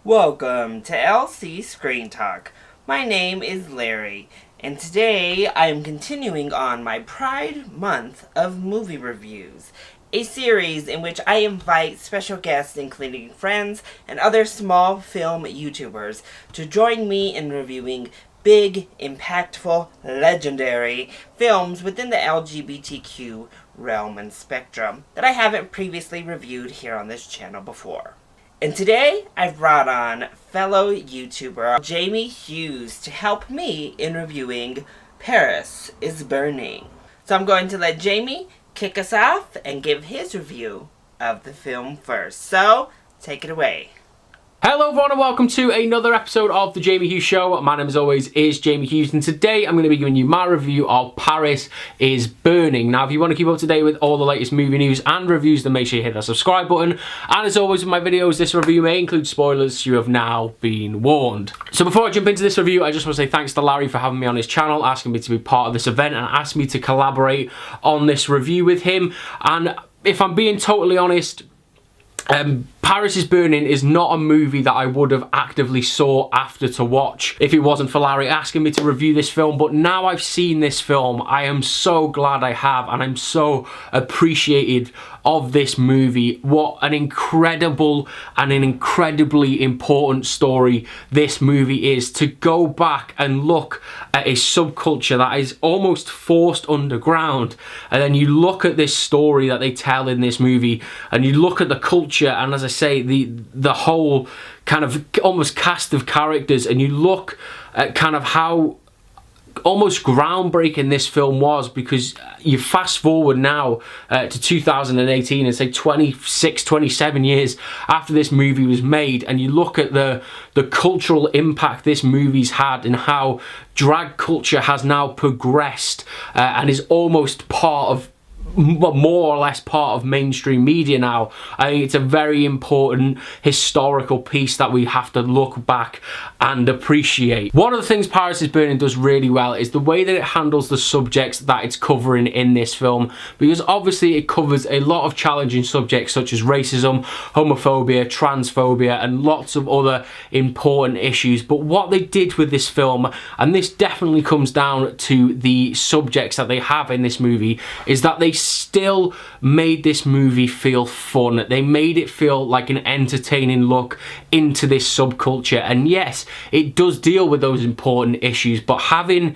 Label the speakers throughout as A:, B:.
A: Welcome to LC Screen Talk. My name is Larry, and today I am continuing on my Pride Month of movie reviews, a series in which I invite special guests including friends and other small film YouTubers to join me in reviewing big, impactful, legendary films within the LGBTQ realm and spectrum that I haven't previously reviewed here on this channel before. And today, I've brought on fellow YouTuber Jamie Hughes to help me in reviewing Paris is Burning. So I'm going to let Jamie kick us off and give his review of the film first. So, take it away.
B: Hello everyone and welcome to another episode of The Jamie Hughes Show. My name as always is Jamie Hughes, and today I'm going to be giving you my review of Paris is Burning. Now if you want to keep up to date with all the latest movie news and reviews, then make sure you hit that subscribe button. And as always with my videos, this review may include spoilers, so you have now been warned. So before I jump into this review, I just want to say thanks to Larry for having me on his channel, asking me to be part of this event and asking me to collaborate on this review with him. And if I'm being totally honest, Paris is Burning is not a movie that I would have actively sought after to watch if it wasn't for Larry asking me to review this film. But now I've seen this film, I am so glad I have, and I'm so appreciated of this movie. What an incredible and an incredibly important story this movie is. To go back and look at a subculture that is almost forced underground, and then you look at this story that they tell in this movie, and you look at the culture, and as I say, the whole kind of almost cast of characters, and you look at kind of how almost groundbreaking this film was, because you fast forward now to 2018 and say 26, 27 years after this movie was made, and you look at the cultural impact this movie's had and how drag culture has now progressed and is almost part of, more or less part of mainstream media now. I think it's a very important historical piece that we have to look back and appreciate. One of the things Paris is Burning does really well is the way that it handles the subjects that it's covering in this film, because obviously it covers a lot of challenging subjects such as racism, homophobia, transphobia, and lots of other important issues. But what they did with this film, and this definitely comes down to the subjects that they have in this movie, is that they still made this movie feel fun. They made it feel like an entertaining look into this subculture. And yes, it does deal with those important issues, but having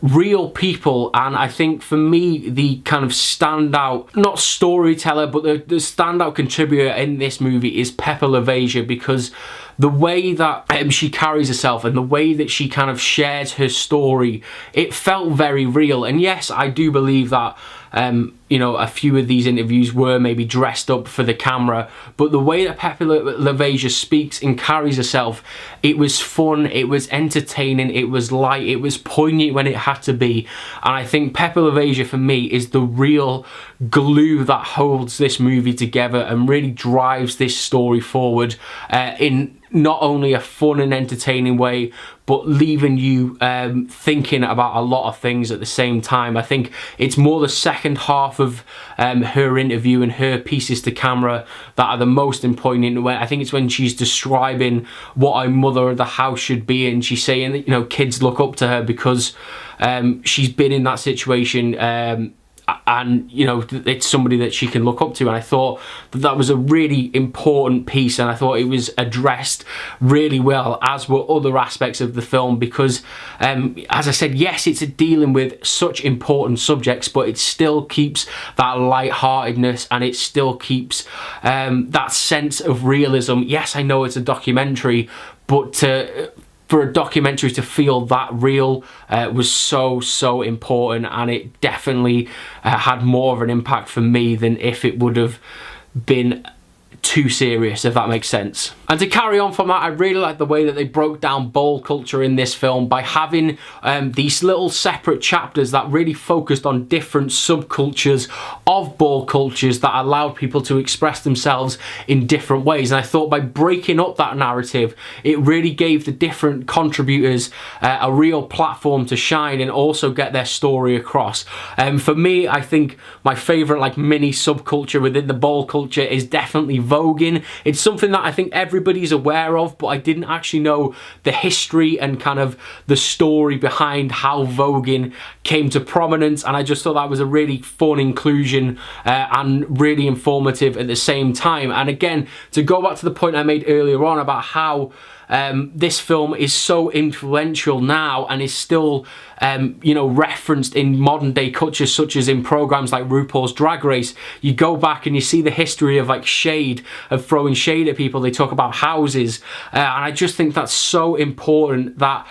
B: real people, and I think for me the kind of standout, not storyteller, but the standout contributor in this movie is Pepe LaVeija, because the way that she carries herself and the way that she kind of shares her story, it felt very real. And yes, I do believe that you know, a few of these interviews were maybe dressed up for the camera, but the way that Pepe LaVeija speaks and carries herself, it was fun, it was entertaining, it was light, it was poignant when it had to be. And I think Pepe LaVeija for me is the real glue that holds this movie together and really drives this story forward in not only a fun and entertaining way, but leaving you thinking about a lot of things at the same time. I think it's more the second half of her interview and her pieces to camera that are the most important. I think it's when she's describing what a mother of the house should be, and she's saying that, you know, kids look up to her because she's been in that situation, and you know, it's somebody that she can look up to. And I thought that was a really important piece, and I thought it was addressed really well, as were other aspects of the film, because as I said, yes, it's dealing with such important subjects, but it still keeps that lightheartedness, and it still keeps that sense of realism. Yes, I know it's a documentary, but for a documentary to feel that real was so important, and it definitely had more of an impact for me than if it would have been too serious, if that makes sense. And to carry on from that, I really like the way that they broke down ball culture in this film by having these little separate chapters that really focused on different subcultures of ball cultures that allowed people to express themselves in different ways. And I thought by breaking up that narrative, it really gave the different contributors a real platform to shine and also get their story across. For me, I think my favourite like mini subculture within the ball culture is definitely voguing. It's something that I think everybody's aware of, but I didn't actually know the history and kind of the story behind how voguing came to prominence, and I just thought that was a really fun inclusion and really informative at the same time. And again, to go back to the point I made earlier on about how this film is so influential now and is still referenced in modern day culture, such as in programs like RuPaul's Drag Race. You go back and you see the history of like shade, of throwing shade at people. They talk about houses, and I just think that's so important that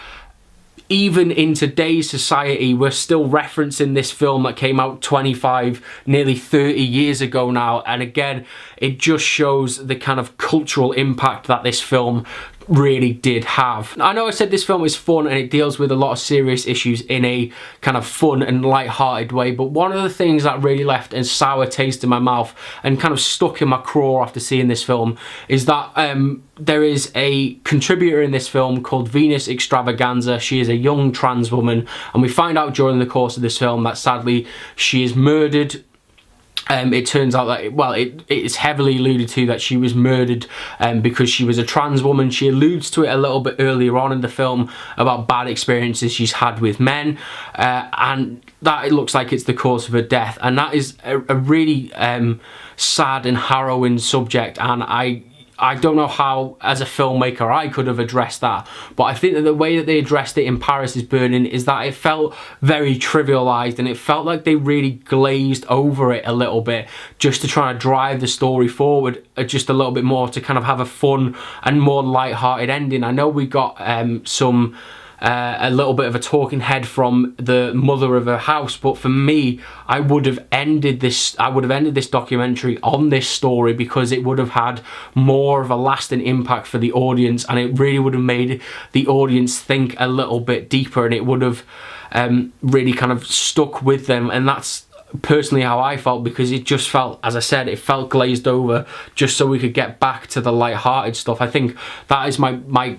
B: even in today's society, we're still referencing this film that came out 25, nearly 30 years ago now. And again, it just shows the kind of cultural impact that this film really did have. I know I said this film is fun and it deals with a lot of serious issues in a kind of fun and light-hearted way, but one of the things that really left a sour taste in my mouth and kind of stuck in my craw after seeing this film is that there is a contributor in this film called Venus Extravaganza. She is a young trans woman, and we find out during the course of this film that sadly she is murdered. It turns out that, well, it is heavily alluded to that she was murdered because she was a trans woman. She alludes to it a little bit earlier on in the film about bad experiences she's had with men, and that it looks like it's the cause of her death. And that is a really sad and harrowing subject, and I don't know how, as a filmmaker, I could have addressed that, but I think that the way that they addressed it in Paris is Burning is that it felt very trivialized, and it felt like they really glazed over it a little bit just to try to drive the story forward just a little bit more, to kind of have a fun and more light-hearted ending. I know we got a little bit of a talking head from the mother of her house, but for me, I would have ended this documentary on this story, because it would have had more of a lasting impact for the audience, and it really would have made the audience think a little bit deeper, and it would have really kind of stuck with them. And that's personally how I felt, because it just felt, as I said, it felt glazed over just so we could get back to the light-hearted stuff. I think that is my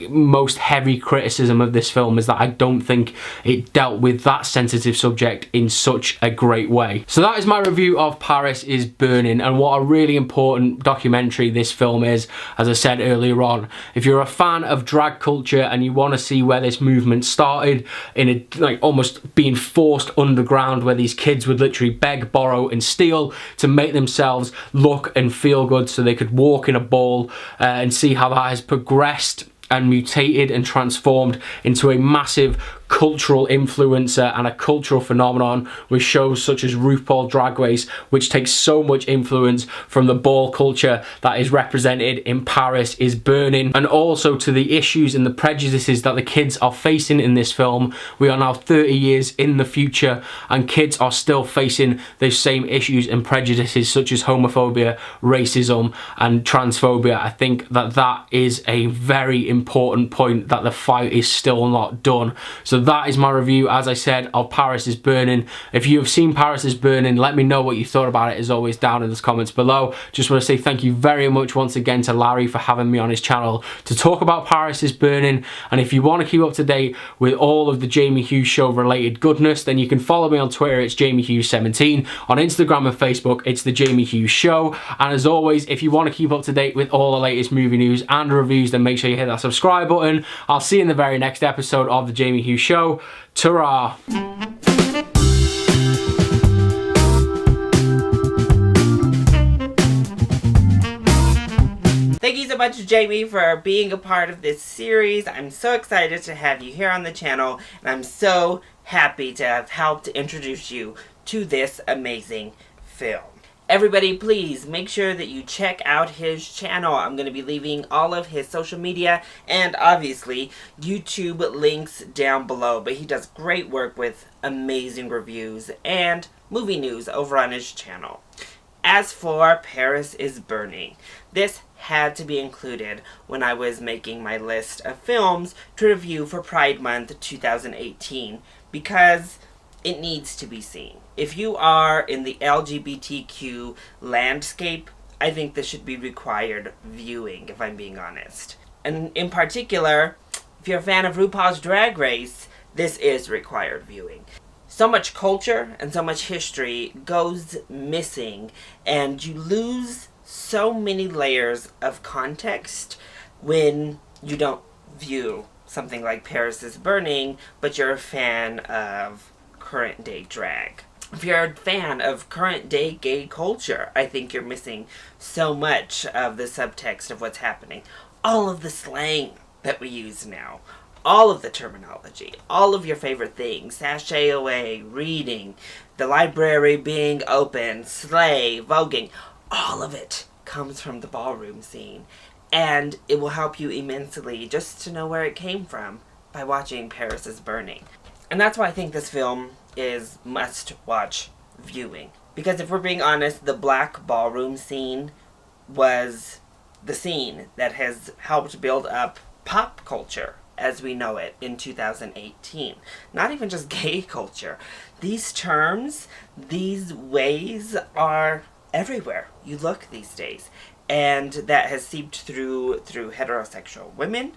B: most heavy criticism of this film, is that I don't think it dealt with that sensitive subject in such a great way. So that is my review of Paris is Burning, and what a really important documentary this film is, as I said earlier on. If you're a fan of drag culture and you want to see where this movement started, in a like almost being forced underground, where these kids would literally beg, borrow and steal to make themselves look and feel good so they could walk in a ball, and see how that has progressed and mutated and transformed into a massive cultural influencer and a cultural phenomenon with shows such as RuPaul Drag Race, which takes so much influence from the ball culture that is represented in Paris is Burning, and also to the issues and the prejudices that the kids are facing in this film. We are now 30 years in the future, and kids are still facing those same issues and prejudices such as homophobia, racism and transphobia. I think that that is a very important point, that the fight is still not done. So that is my review, as I said, of Paris is Burning. If you have seen Paris is Burning, let me know what you thought about it, as always, down in the comments below. Just want to say thank you very much once again to Larry for having me on his channel to talk about Paris is Burning. And if you want to keep up to date with all of the Jamie Hughes Show related goodness, then you can follow me on Twitter, it's Jamie Hughes 17. On Instagram and Facebook, it's the Jamie Hughes Show. And as always, if you want to keep up to date with all the latest movie news and reviews, then make sure you hit that subscribe button. I'll see you in the very next episode of the Jamie Hughes Show. Ta-ra!
A: Thank you so much, Jamie, for being a part of this series. I'm so excited to have you here on the channel, and I'm so happy to have helped introduce you to this amazing film. Everybody, please make sure that you check out his channel. I'm going to be leaving all of his social media and obviously YouTube links down below. But he does great work with amazing reviews and movie news over on his channel. As for Paris is Burning, this had to be included when I was making my list of films to review for Pride Month 2018, because it needs to be seen. If you are in the LGBTQ landscape, I think this should be required viewing, if I'm being honest. And in particular, if you're a fan of RuPaul's Drag Race, this is required viewing. So much culture and so much history goes missing, and you lose so many layers of context when you don't view something like Paris is Burning, but you're a fan of current day drag. If you're a fan of current day gay culture, I think you're missing so much of the subtext of what's happening. All of the slang that we use now, all of the terminology, all of your favorite things, sashay away, reading, the library being open, slay, voguing, all of it comes from the ballroom scene. And it will help you immensely just to know where it came from by watching Paris is Burning. And that's why I think this film is must-watch viewing. Because if we're being honest, the black ballroom scene was the scene that has helped build up pop culture as we know it in 2018. Not even just gay culture. These terms, these ways are everywhere you look these days. And that has seeped through heterosexual women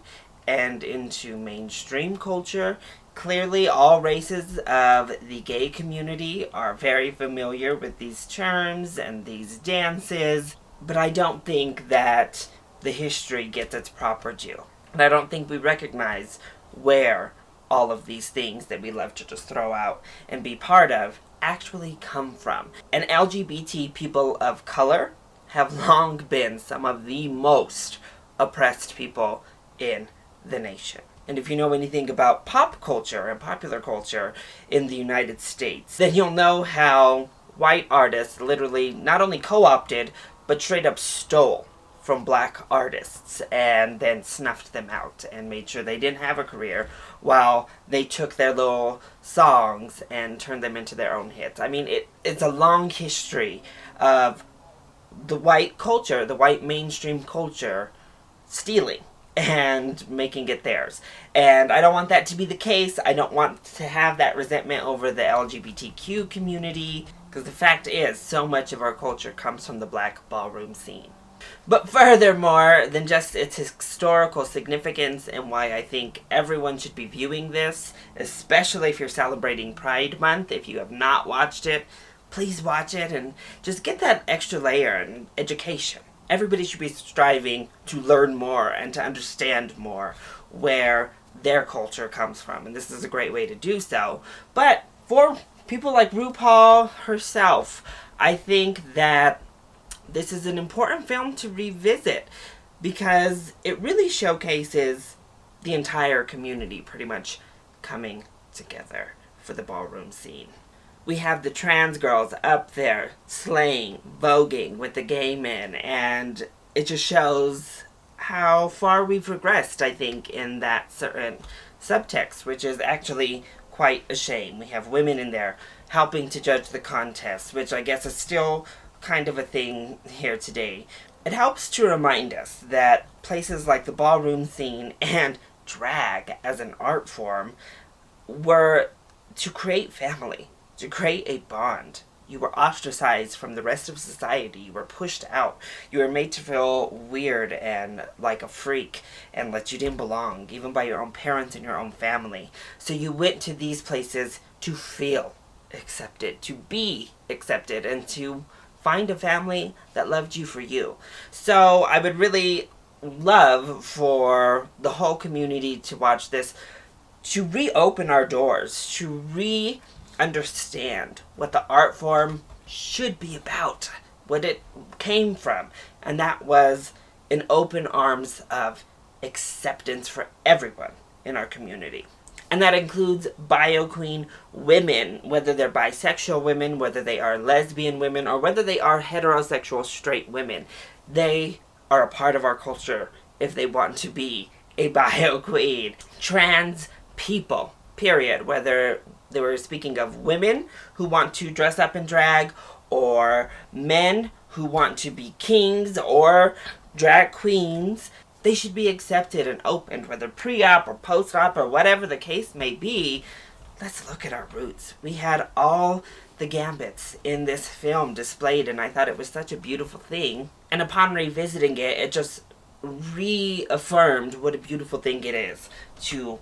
A: and into mainstream culture. Clearly, all races of the gay community are very familiar with these terms and these dances, but I don't think that the history gets its proper due. And I don't think we recognize where all of these things that we love to just throw out and be part of actually come from. And LGBT people of color have long been some of the most oppressed people in the nation. And if you know anything about pop culture and popular culture in the United States, then you'll know how white artists literally not only co-opted, but straight up stole from black artists and then snuffed them out and made sure they didn't have a career while they took their little songs and turned them into their own hits. I mean, it's a long history of the white culture, the white mainstream culture, stealing and making it theirs. And I don't want that to be the case. I don't want to have that resentment over the LGBTQ community, because the fact is, so much of our culture comes from the black ballroom scene. But furthermore than just its historical significance and why I think everyone should be viewing this, especially if you're celebrating Pride Month, if you have not watched it, please watch it and just get that extra layer and education. Everybody should be striving to learn more and to understand more where their culture comes from. And this is a great way to do so. But for people like RuPaul herself, I think that this is an important film to revisit because it really showcases the entire community pretty much coming together for the ballroom scene. We have the trans girls up there slaying, voguing with the gay men, and it just shows how far we've regressed, I think, in that certain subtext, which is actually quite a shame. We have women in there helping to judge the contest, which I guess is still kind of a thing here today. It helps to remind us that places like the ballroom scene and drag as an art form were to create family, to create a bond. You were ostracized from the rest of society. You were pushed out. You were made to feel weird and like a freak and that you didn't belong, even by your own parents and your own family. So you went to these places to feel accepted, to be accepted, and to find a family that loved you for you. So I would really love for the whole community to watch this, to reopen our doors, to understand what the art form should be about, what it came from, and that was an open arms of acceptance for everyone in our community. And that includes bio queen women, whether they're bisexual women, whether they are lesbian women, or whether they are heterosexual straight women. They are a part of our culture if they want to be a bio queen. Trans people, period, whether they were speaking of women who want to dress up in drag, or men who want to be kings or drag queens, they should be accepted and opened, whether pre-op or post-op or whatever the case may be. Let's look at our roots. We had all the gambits in this film displayed, and I thought it was such a beautiful thing. And upon revisiting it, it just reaffirmed what a beautiful thing it is to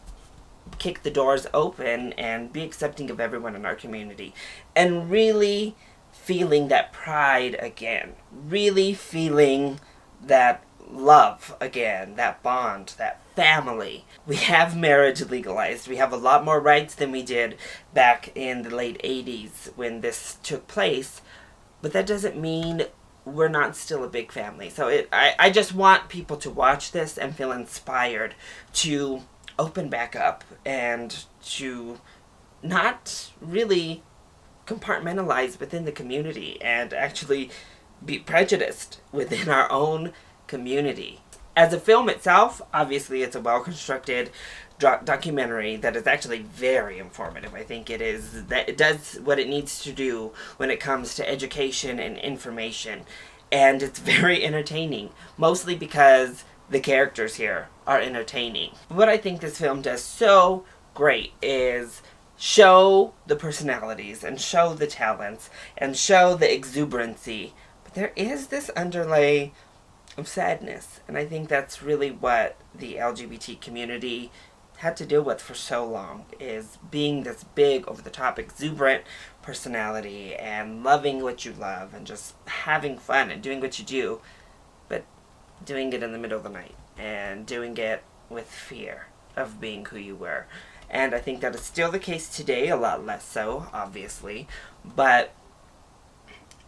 A: kick the doors open and be accepting of everyone in our community and really feeling that pride again, really feeling that love again, that bond, that family. We have marriage legalized. We have a lot more rights than we did back in the late 80s when this took place, but that doesn't mean we're not still a big family. So I just want people to watch this and feel inspired to open back up and to not really compartmentalize within the community and actually be prejudiced within our own community. As a film itself, obviously it's a well-constructed documentary that is actually very informative. I think it does what it needs to do when it comes to education and information, and it's very entertaining, mostly because the characters here are entertaining. What I think this film does so great is show the personalities and show the talents and show the exuberancy, but there is this underlay of sadness, and I think that's really what the LGBT community had to deal with for so long, is being this big, over-the-top, exuberant personality and loving what you love and just having fun and doing what you do, but doing it in the middle of the night and doing it with fear of being who you were. And I think that is still the case today, a lot less so, obviously, but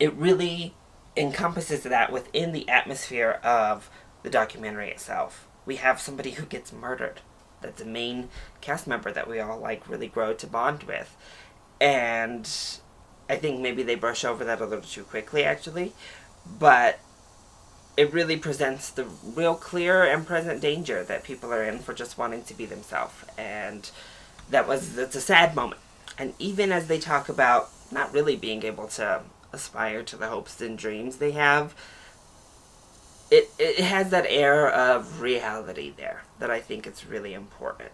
A: it really encompasses that within the atmosphere of the documentary itself. We have somebody who gets murdered. That's a main cast member that we all really grow to bond with. And I think maybe they brush over that a little too quickly, actually. But it really presents the real clear and present danger that people are in for just wanting to be themselves. And that's a sad moment. And even as they talk about not really being able to aspire to the hopes and dreams they have, it has that air of reality there that I think is really important.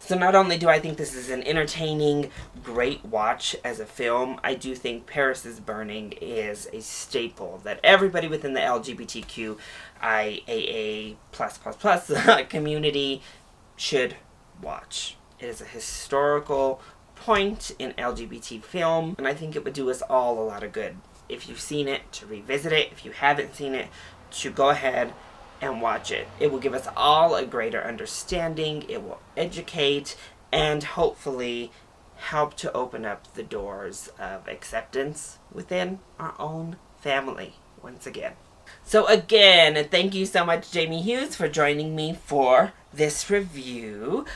A: So not only do I think this is an entertaining, great watch as a film, I do think Paris is Burning is a staple that everybody within the LGBTQ IAA++ community should watch. It is a historical point in LGBT film, and I think it would do us all a lot of good. If you've seen it, to revisit it. If you haven't seen it, to go ahead and watch it. It will give us all a greater understanding. It will educate and hopefully help to open up the doors of acceptance within our own family once again. So again, thank you so much, Jamie Hughes, for joining me for this review.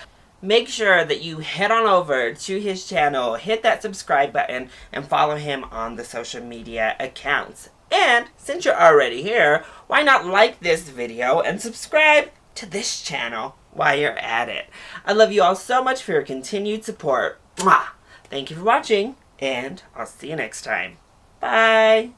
A: Make sure that you head on over to his channel, hit that subscribe button, and follow him on the social media accounts. And since you're already here, why not like this video and subscribe to this channel while you're at it? I love you all so much for your continued support. Mwah! Thank you for watching, and I'll see you next time. Bye!